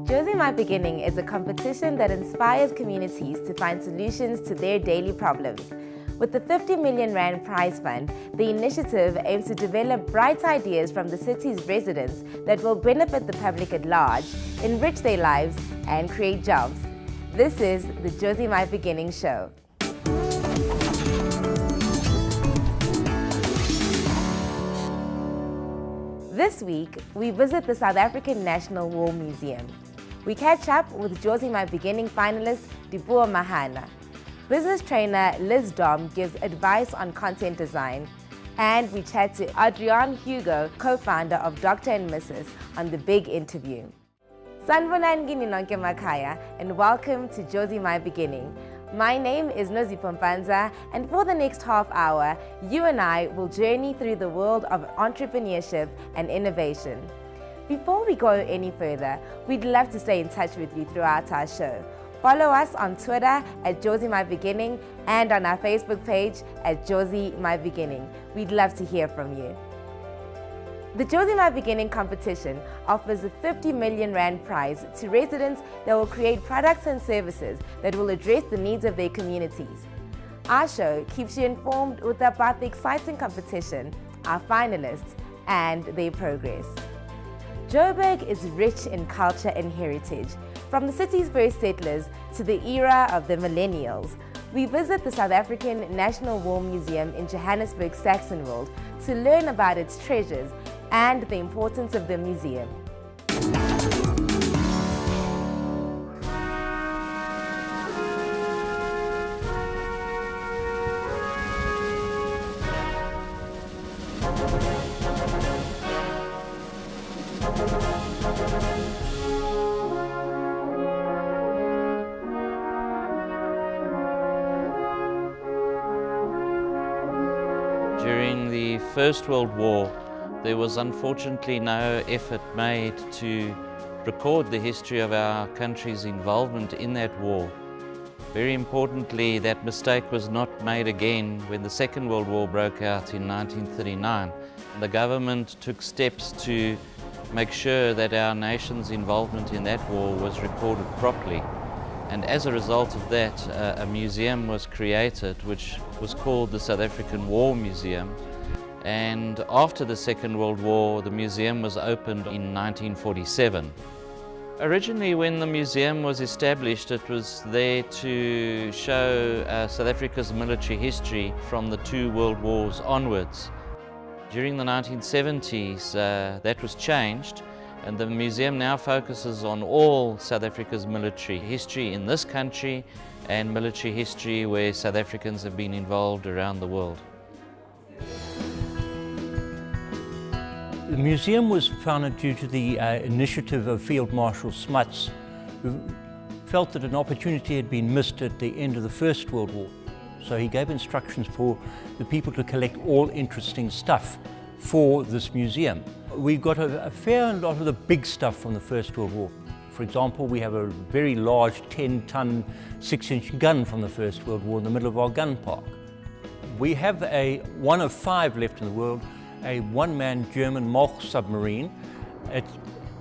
JoziMyBeginning is a competition that inspires communities to find solutions to their daily problems. With the 50 million rand prize fund, the initiative aims to develop bright ideas from the city's residents that will benefit the public at large, enrich their lives, and create jobs. This is the JoziMyBeginning show. This week, we visit the South African National War Museum. We catch up with JoziMyBeginning finalist Dipuo Mahana. Business trainer Liz Dom gives advice on content design. And we chat to Adrian Hugo, co-founder of Dr. and Mrs. on The Big Interview. Sanibonani nonke makhaya, and welcome to JoziMyBeginning. My name is Nozi Pompanza, and for the next half hour, you and I will journey through the world of entrepreneurship and innovation. Before we go any further, we'd love to stay in touch with you throughout our show. Follow us on Twitter at JoziMyBeginning and on our Facebook page at JoziMyBeginning. We'd love to hear from you. The JoziMyBeginning competition offers a 50 million rand prize to residents that will create products and services that will address the needs of their communities. Our show keeps you informed about the exciting competition, our finalists, and their progress. Joburg is rich in culture and heritage. From the city's first settlers to the era of the millennials, we visit the South African National War Museum in Johannesburg, Saxonwold, to learn about its treasures and the importance of the museum. During the First World War, there was unfortunately no effort made to record the history of our country's involvement in that war. Very importantly, that mistake was not made again when the Second World War broke out in 1939. The government took steps to make sure that our nation's involvement in that war was recorded properly. And as a result of that, a museum was created which was called the South African War Museum. And after the Second World War, the museum was opened in 1947. Originally, when the museum was established, it was there to show South Africa's military history from the two world wars onwards. During the 1970s, that was changed, and the museum now focuses on all South Africa's military history in this country and military history where South Africans have been involved around the world. The museum was founded due to the initiative of Field Marshal Smuts, who felt that an opportunity had been missed at the end of the First World War. So he gave instructions for the people to collect all interesting stuff for this museum. We got a fair lot of the big stuff from the First World War. For example, we have a very large 10-ton, 6-inch gun from the First World War in the middle of our gun park. We have one of 5 left in the world, a one-man German Molch submarine. It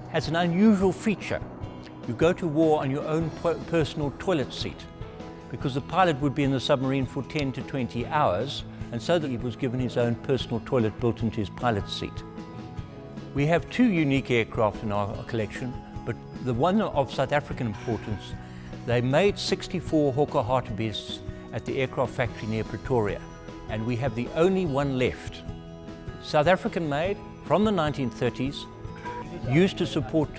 has an unusual feature. You go to war on your own personal toilet seat, because the pilot would be in the submarine for 10 to 20 hours, and so that he was given his own personal toilet built into his pilot's seat. We have 2 unique aircraft in our collection, but the one of South African importance, they made 64 Hawker Hartebeests at the aircraft factory near Pretoria, and we have the only one left. South African made from the 1930s, used to support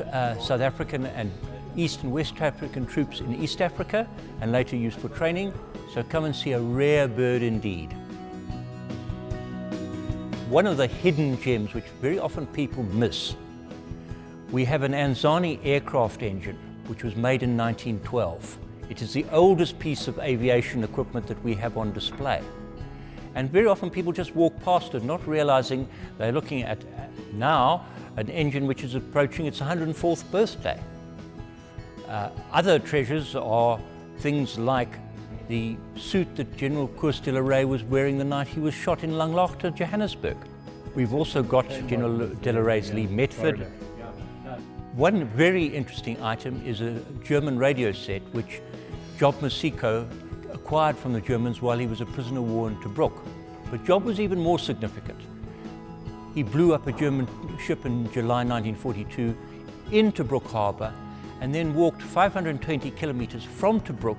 South African and East and West African troops in East Africa, and later used for training, so come and see a rare bird indeed. One of the hidden gems which very often people miss, we have an Anzani aircraft engine which was made in 1912. It is the oldest piece of aviation equipment that we have on display. And very often people just walk past it, not realizing they're looking at now an engine which is approaching its 104th birthday. Other treasures are things like the suit that General Koos de la Rey was wearing the night he was shot in Langlaagte, Johannesburg. We've also got General de la Rey's Lee Metford. One very interesting item is a German radio set which Job Masiko acquired from the Germans while he was a prisoner of war in Tobruk. But Job was even more significant. He blew up a German ship in July 1942 in Tobruk harbour and then walked 520 kilometres from Tobruk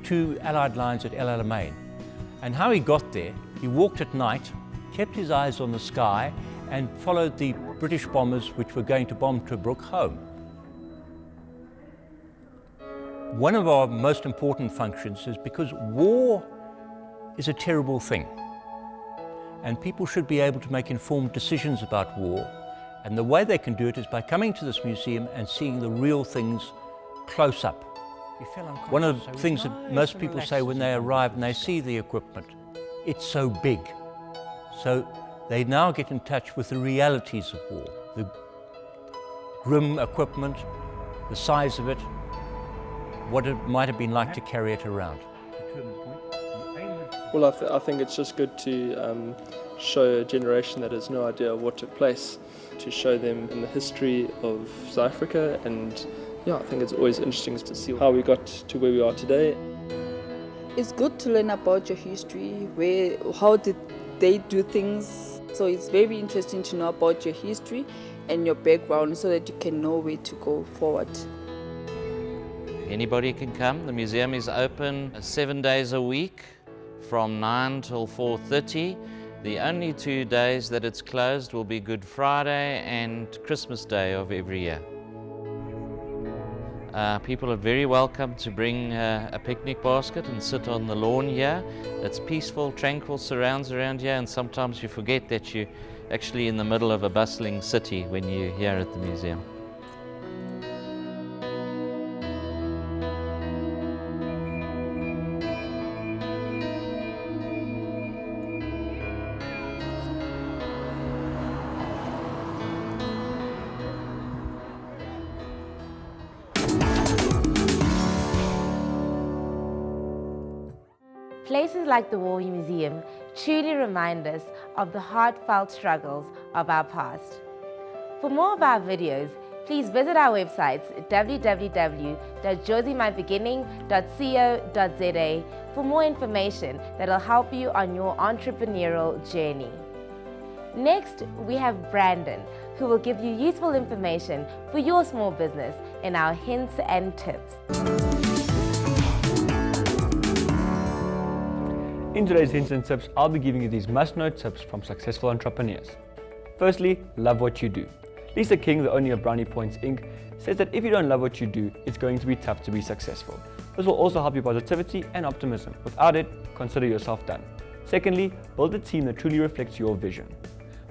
to Allied lines at El Alamein. And how he got there, he walked at night, kept his eyes on the sky and followed the British bombers which were going to bomb Tobruk home. One of our most important functions is because war is a terrible thing and people should be able to make informed decisions about war, and the way they can do it is by coming to this museum and seeing the real things close up. One of the things that most people say when they arrive and they see the equipment, it's so big. So they now get in touch with the realities of war, the grim equipment, the size of it, what it might have been like to carry it around. Well, I think it's just good to show a generation that has no idea of what took place, to show them in the history of South Africa, and yeah, I think it's always interesting to see how we got to where we are today. It's good to learn about your history, how did they do things. So it's very interesting to know about your history and your background so that you can know where to go forward. Anybody can come. The museum is open 7 days a week from 9 till 4:30. The only 2 days that it's closed will be Good Friday and Christmas Day of every year. People are very welcome to bring a picnic basket and sit on the lawn here. It's peaceful, tranquil surrounds around here, and sometimes you forget that you're actually in the middle of a bustling city when you're here at the museum. Places like the War Museum truly remind us of the heartfelt struggles of our past. For more of our videos, please visit our websites www.JoziMyBeginning.co.za for more information that will help you on your entrepreneurial journey. Next, we have Brandon, who will give you useful information for your small business in our hints and tips. In today's Hints and Tips, I'll be giving you these must-know tips from successful entrepreneurs. Firstly, love what you do. Lisa King, the owner of Brownie Points Inc., says that if you don't love what you do, it's going to be tough to be successful. This will also help your positivity and optimism. Without it, consider yourself done. Secondly, build a team that truly reflects your vision.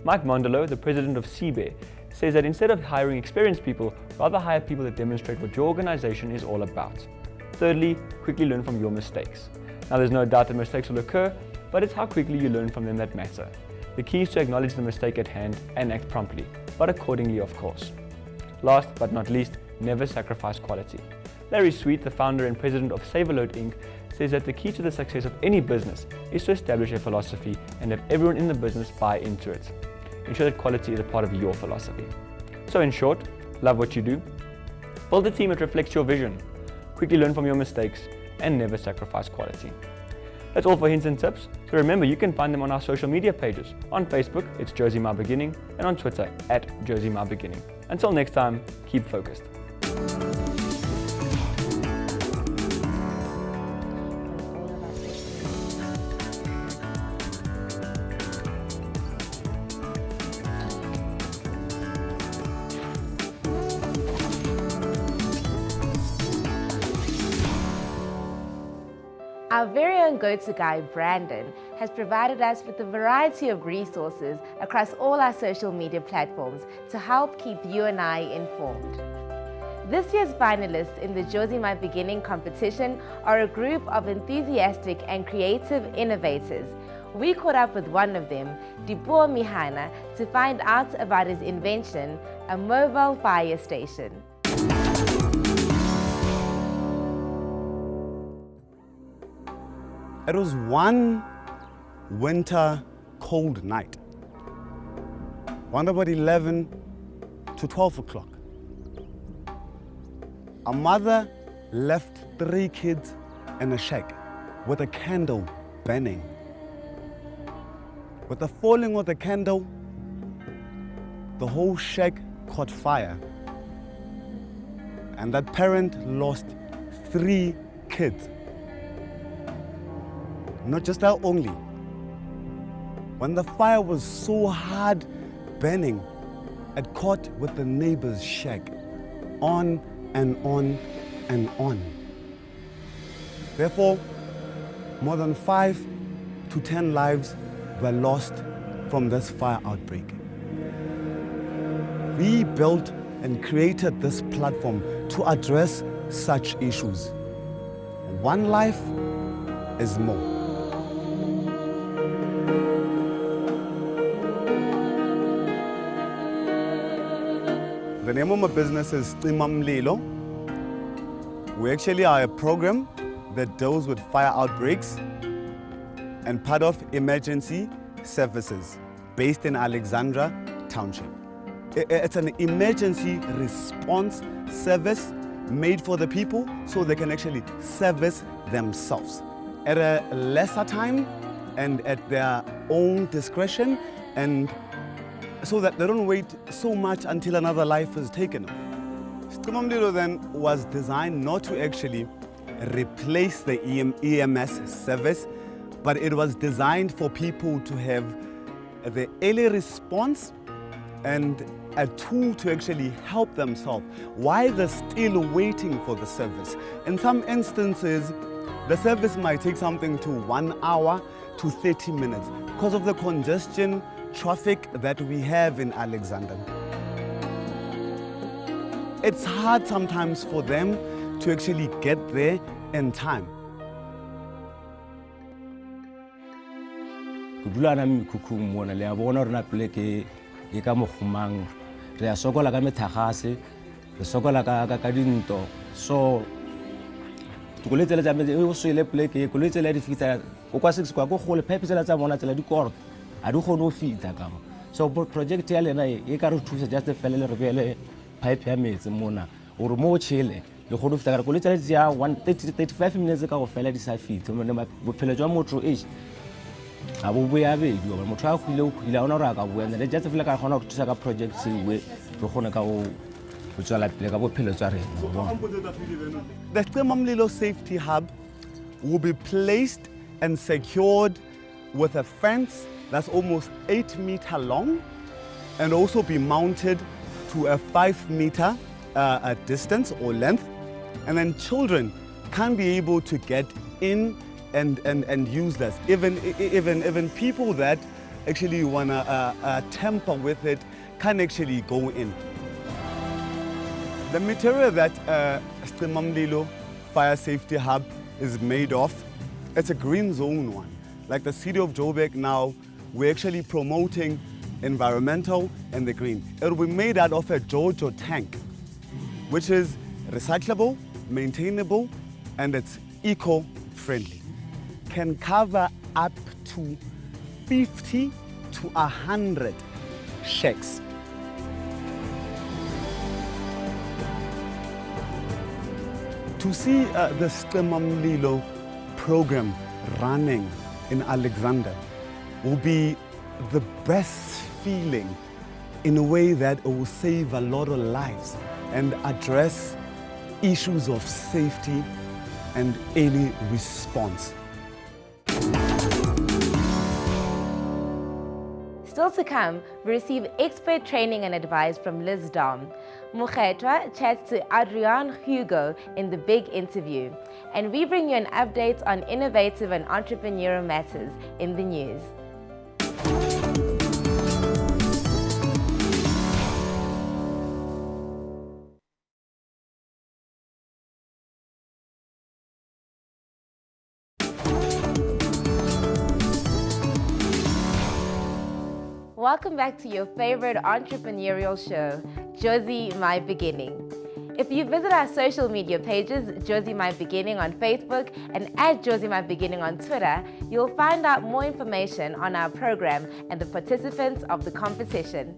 Mike Mondolo, the president of CBER, says that instead of hiring experienced people, rather hire people that demonstrate what your organization is all about. Thirdly, quickly learn from your mistakes. Now, there's no doubt that mistakes will occur, but it's how quickly you learn from them that matter. The key is to acknowledge the mistake at hand and act promptly, but accordingly, of course. Last but not least, never sacrifice quality. Larry Sweet, the founder and president of Saverload Inc., says that the key to the success of any business is to establish a philosophy and have everyone in the business buy into it. Ensure that quality is a part of your philosophy. So in short, love what you do, build a team that reflects your vision, quickly learn from your mistakes, and never sacrifice quality. That's all for Hints and Tips. So remember, you can find them on our social media pages. On Facebook, it's JoziMyBeginning, and on Twitter, @JoziMyBeginning. Until next time, keep focused. Our very own go-to guy, Brandon, has provided us with a variety of resources across all our social media platforms to help keep you and I informed. This year's finalists in the JoziMyBeginning competition are a group of enthusiastic and creative innovators. We caught up with one of them, Dipuo Mihana, to find out about his invention, a mobile fire station. It was one winter cold night, around about 11 to 12 o'clock. A mother left 3 kids in a shack with a candle burning. With the falling of the candle, the whole shack caught fire. And that parent lost 3 kids. Not just that only. When the fire was so hard burning, it caught with the neighbor's shack, on and on and on. Therefore, more than 5 to 10 lives were lost from this fire outbreak. We built and created this platform to address such issues. One life is more. The name of my business is JoziMyBeginning. We actually are a program that deals with fire outbreaks and part of emergency services based in Alexandra Township. It's an emergency response service made for the people so they can actually service themselves at a lesser time and at their own discretion, and so that they don't wait so much until another life is taken. JoziMyBeginning then was designed not to actually replace the EMS service, but it was designed for people to have the early response and a tool to actually help themselves while they're still waiting for the service. In some instances, the service might take something to 1 hour to 30 minutes because of the congestion traffic that we have in Alexandra. It's hard sometimes for them to actually get there in time. Kudula na mikuku mona le abona rena pleke e ka mogumang re a sokola ka methagase re sokola ka dinto so tukoletse le tsametse o swele pleke koletse le di fitsa o kwa 6 kwa go gole pipe tsela tsa bona tsela di kort a di gone o fita ka so project ya lena e ka re thusa just felele re bele pipe ya metsi mona o re mo tshele le go fita ka koletse le tsia 135 minutes ka go fela di sa fitse mo ne bophelo jwa motho abo boya bedi ba motho a khile o khile ona ra ka boya le just fela ka gona go thusa ka project se we re gone ka go tswala pele ka bophelo tswa rena. The JoziMyBeginning Safety Hub will be placed and secured with a fence that's almost 8 meters long and also be mounted to a 5 meter distance or length, and then children can be able to get in and use this. Even people that actually wanna tamper with it can actually go in. The material that JoziMyBeginning Fire Safety Hub is made of, it's a green zone one. Like the city of Joburg now, we're actually promoting environmental and the green. It will be made out of a JoJo tank, which is recyclable, maintainable, and it's eco-friendly. Can cover up to 50 to 100 shacks. To see this JoziMyBeginning program running in Alexandra will be the best feeling in a way that it will save a lot of lives and address issues of safety and early response. Still to come, we receive expert training and advice from Liz Dom. Mukhetwa chats to Adrian Hugo in the big interview. And we bring you an update on innovative and entrepreneurial matters in the news. Welcome back to your favorite entrepreneurial show, JoziMyBeginning. If you visit our social media pages, JoziMyBeginning on Facebook and @JoziMyBeginning on Twitter, you'll find out more information on our program and the participants of the competition.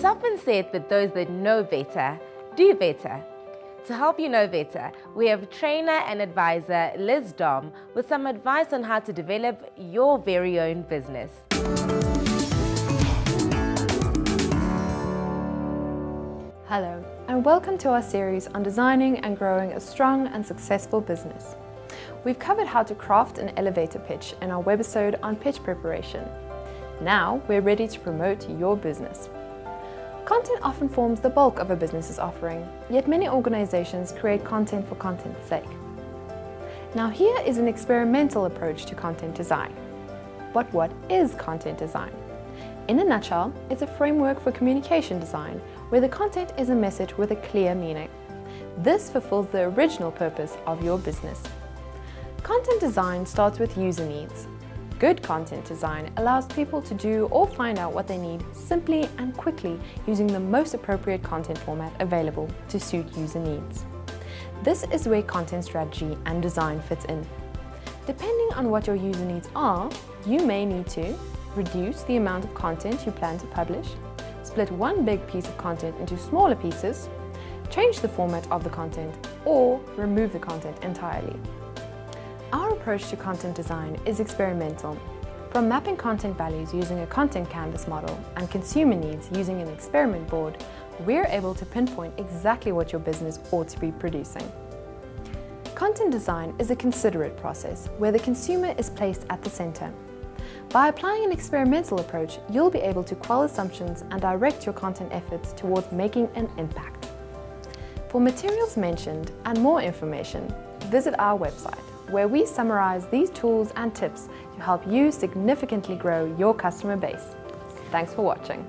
It's often said that those that know better do better. To help you know better, we have trainer and advisor Liz Dom with some advice on how to develop your very own business. Hello, and welcome to our series on designing and growing a strong and successful business. We've covered how to craft an elevator pitch in our webisode on pitch preparation. Now we're ready to promote your business. Content often forms the bulk of a business's offering, yet many organizations create content for content's sake. Now here is an experimental approach to content design. But what is content design? In a nutshell, it's a framework for communication design where the content is a message with a clear meaning. This fulfills the original purpose of your business. Content design starts with user needs. Good content design allows people to do or find out what they need simply and quickly using the most appropriate content format available to suit user needs. This is where content strategy and design fits in. Depending on what your user needs are, you may need to reduce the amount of content you plan to publish, split one big piece of content into smaller pieces, change the format of the content, or remove the content entirely. Our approach to content design is experimental. From mapping content values using a content canvas model and consumer needs using an experiment board, we're able to pinpoint exactly what your business ought to be producing. Content design is a considerate process where the consumer is placed at the center. By applying an experimental approach, you'll be able to quell assumptions and direct your content efforts towards making an impact. For materials mentioned and more information, visit our website, where we summarize these tools and tips to help you significantly grow your customer base. Thanks for watching.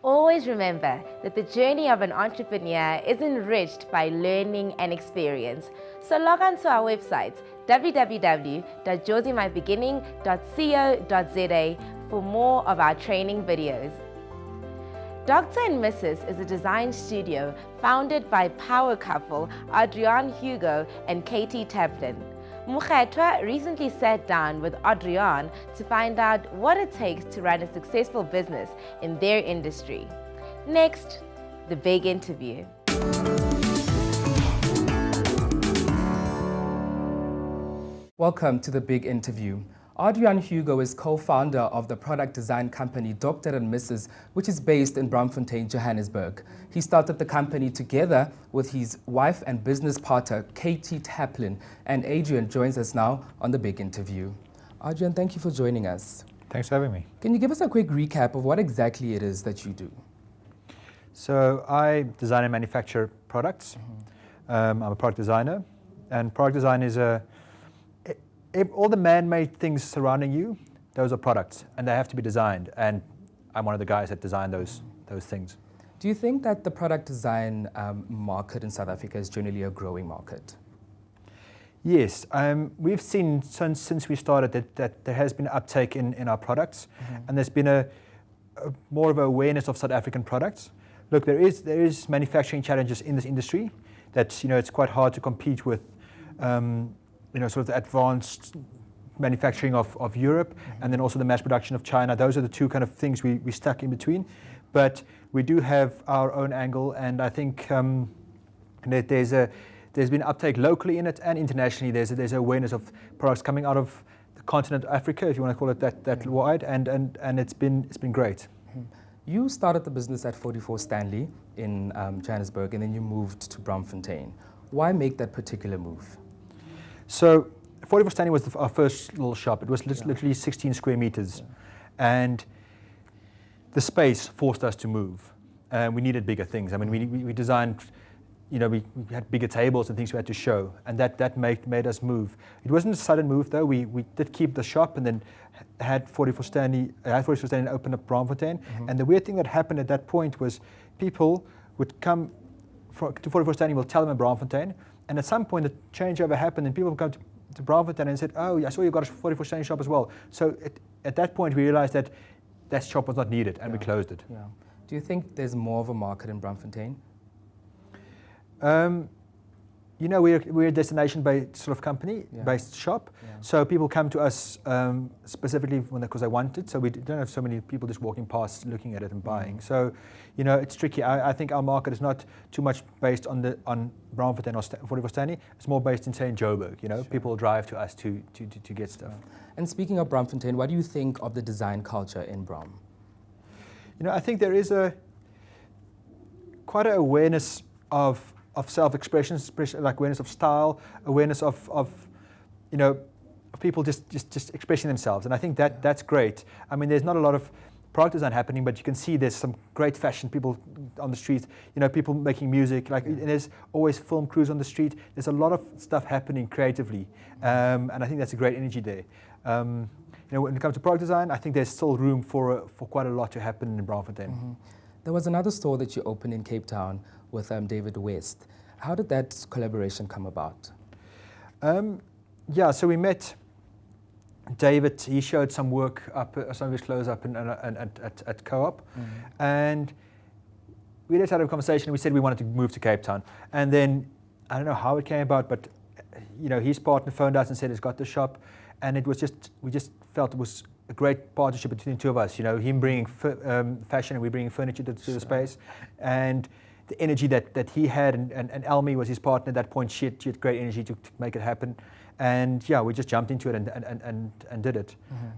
Always remember that the journey of an entrepreneur is enriched by learning and experience. So log on to our website, www.JoziMyBeginning.co.za for more of our training videos. Dr. and Mrs. is a design studio founded by power couple Adrian Hugo and Katie Taplin. Mukhetwa recently sat down with Adrian to find out what it takes to run a successful business in their industry. Next, the big interview. Welcome to the big interview. Adrian Hugo is co-founder of the product design company Dr. and Mrs., which is based in Braamfontein, Johannesburg. He started the company together with his wife and business partner, Katie Taplin, and Adrian joins us now on the big interview. Adrian, thank you for joining us. Thanks for having me. Can you give us a quick recap of what exactly it is that you do? So I design and manufacture products. I'm a product designer, and product design is all the man-made things surrounding you, those are products, and they have to be designed, and I'm one of the guys that design those things. Do you think that the product design market in South Africa is generally a growing market? Yes, we've seen since we started that there has been uptake in our products, and there's been a more of an awareness of South African products. Look, there is manufacturing challenges in this industry that it's quite hard to compete with. Sort of the advanced manufacturing of Europe, and then also the mass production of China. Those are the two kind of things we stuck in between. But we do have our own angle, and I think that there's been uptake locally in it and internationally. There's awareness of products coming out of the continent of Africa, if you want to call it that wide, and it's been great. You started the business at 44 Stanley in Johannesburg, and then you moved to Braamfontein. Why make that particular move? So 44 Stanley was our first little shop. It was literally 16 square meters. And the space forced us to move. We needed bigger things. I mean, we designed, we had bigger tables and things we had to show. And that made us move. It wasn't a sudden move, though. We did keep the shop and then had 44 Stanley open up Braamfontein. And the weird thing that happened at that point was people would come to 44 Stanley, we'll tell them at Braamfontein. And at some point, the changeover happened, and people would come to Braamfontein and said, "Oh, I saw you got a 44 Stanley shop as well." So at that point, we realized that shop was not needed, and we closed it. Yeah. Do you think there's more of a market in Braamfontein? you know, we're a destination-based sort of company, based shop. Yeah. So people come to us specifically because they want it. So we don't have so many people just walking past, looking at it and buying. So, you know, it's tricky. I think our market is not too much based on Braamfontein or 44 Stanley. It's more based in, say, in Joburg. You know, people drive to us to get stuff. And speaking of Braamfontein, what do you think of the design culture in Braam? You know, I think there is quite an awareness of self-expression, like awareness of style, awareness of you know, of people just expressing themselves, and I think that's great. I mean, there's not a lot of product design happening, but you can see there's some great fashion people on the streets. You know, people making music. Like there's always film crews on the street. There's a lot of stuff happening creatively, and I think that's a great energy there. You know, when it comes to product design, I think there's still room for quite a lot to happen in Braamfontein. There was another store that you opened in Cape Town with David West. How did that collaboration come about? Yeah, so we met David. He showed some work up, some of his clothes up at Co-op, and we just had a conversation. And we said we wanted to move to Cape Town, and then I don't know how it came about, but you know, his partner phoned us and said he's got the shop, and it was just we just felt it was a great partnership between the two of us. You know, him bringing fashion and we bringing furniture to the space, and the energy that he had, and Elmi was his partner at that point. She had great energy to make it happen, and yeah, we just jumped into it and did it.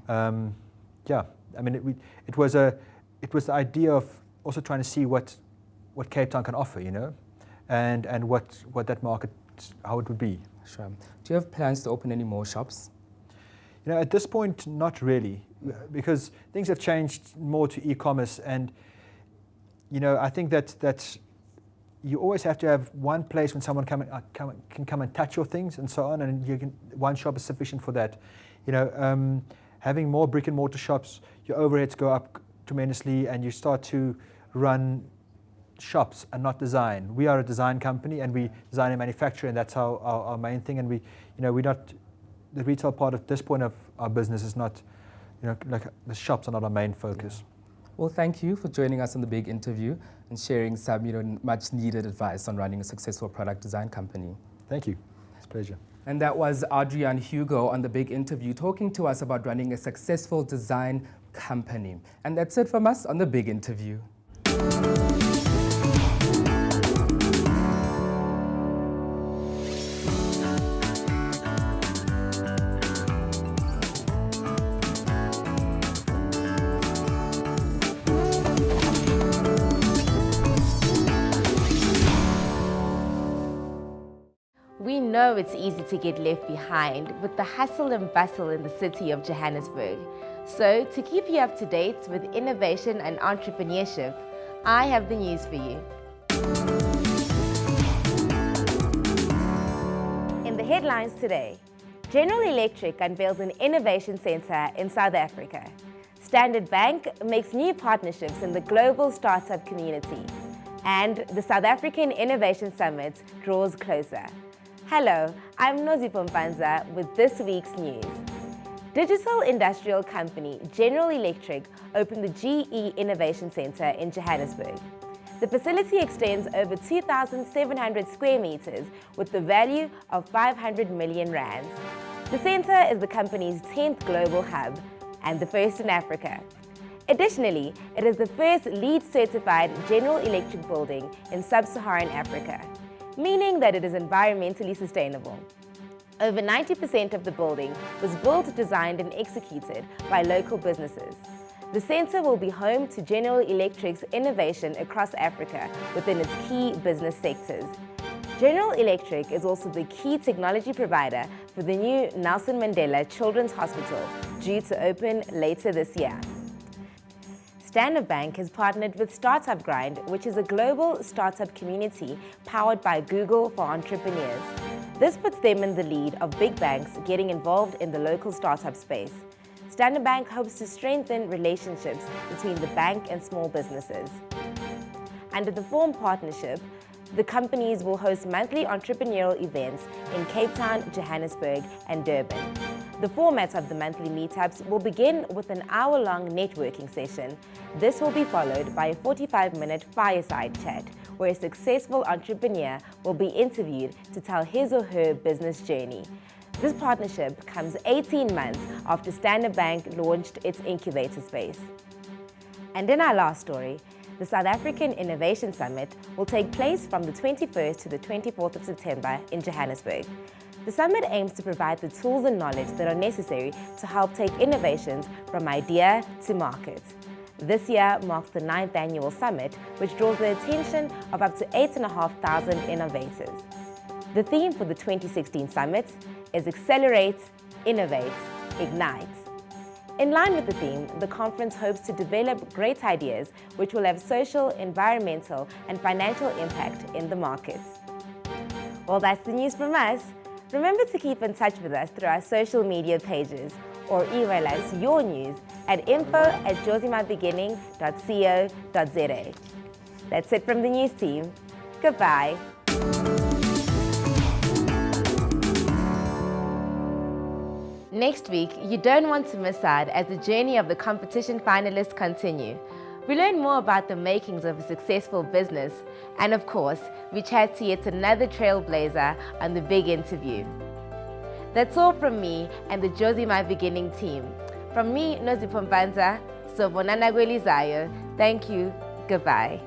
Yeah, I mean, it was the idea of also trying to see what Cape Town can offer, you know, and what that market, how it would be. Sure. Do you have plans to open any more shops? You know, at this point, not really, because things have changed more to e-commerce, and you know, I think that you always have to have one place when someone can come and touch your things and so on, and one shop is sufficient for that. You know, having more brick and mortar shops, your overheads go up tremendously, and you start to run shops and not design. We are a design company, and we design and manufacture, and that's our main thing. And we're not. The retail part at this point of our business is not, you know, like the shops are not our main focus. Yeah. Well, thank you for joining us on the big interview and sharing some, you know, much needed advice on running a successful product design company. Thank you. It's a pleasure. And that was Adrian Hugo on the big interview talking to us about running a successful design company. And that's it from us on the big interview. We know it's easy to get left behind with the hustle and bustle in the city of Johannesburg. So, to keep you up to date with innovation and entrepreneurship, I have the news for you. In the headlines today, General Electric unveils an innovation center in South Africa. Standard Bank makes new partnerships in the global startup community. And the South African Innovation Summit draws closer. Hello, I'm Nozi Pompanza with this week's news. Digital industrial company General Electric opened the GE Innovation Center in Johannesburg. The facility extends over 2,700 square meters with the value of 500 million rands. The center is the company's 10th global hub and the first in Africa. Additionally, it is the first LEED certified General Electric building in sub-Saharan Africa, meaning that it is environmentally sustainable. Over 90% of the building was built, designed and executed by local businesses. The center will be home to General Electric's innovation across Africa within its key business sectors. General Electric is also the key technology provider for the new Nelson Mandela Children's Hospital, due to open later this year. Standard Bank has partnered with Startup Grind, which is a global startup community powered by Google for entrepreneurs. This puts them in the lead of big banks getting involved in the local startup space. Standard Bank hopes to strengthen relationships between the bank and small businesses. Under the Form partnership, the companies will host monthly entrepreneurial events in Cape Town, Johannesburg, and Durban. The format of the monthly meetups will begin with an hour-long networking session. This will be followed by a 45-minute fireside chat, where a successful entrepreneur will be interviewed to tell his or her business journey. This partnership comes 18 months after Standard Bank launched its incubator space. And in our last story, the South African Innovation Summit will take place from the 21st to the 24th of September in Johannesburg. The summit aims to provide the tools and knowledge that are necessary to help take innovations from idea to market. This year marks the 9th annual summit, which draws the attention of up to 8,500 innovators. The theme for the 2016 summit is Accelerate, Innovate, Ignite. In line with the theme, the conference hopes to develop great ideas which will have social, environmental, and financial impact in the markets. Well, that's the news from us. Remember to keep in touch with us through our social media pages or email us your news at info@JoziMyBeginning.co.za. That's it from the news team. Goodbye. Next week, you don't want to miss out as the journey of the competition finalists continue. We learn more about the makings of a successful business, and of course, we chat to yet another trailblazer on the big interview. That's all from me and the Jozi My Beginning team. From me, Nozi Pompanza, Sobonana Gwelizayo. Thank you. Goodbye.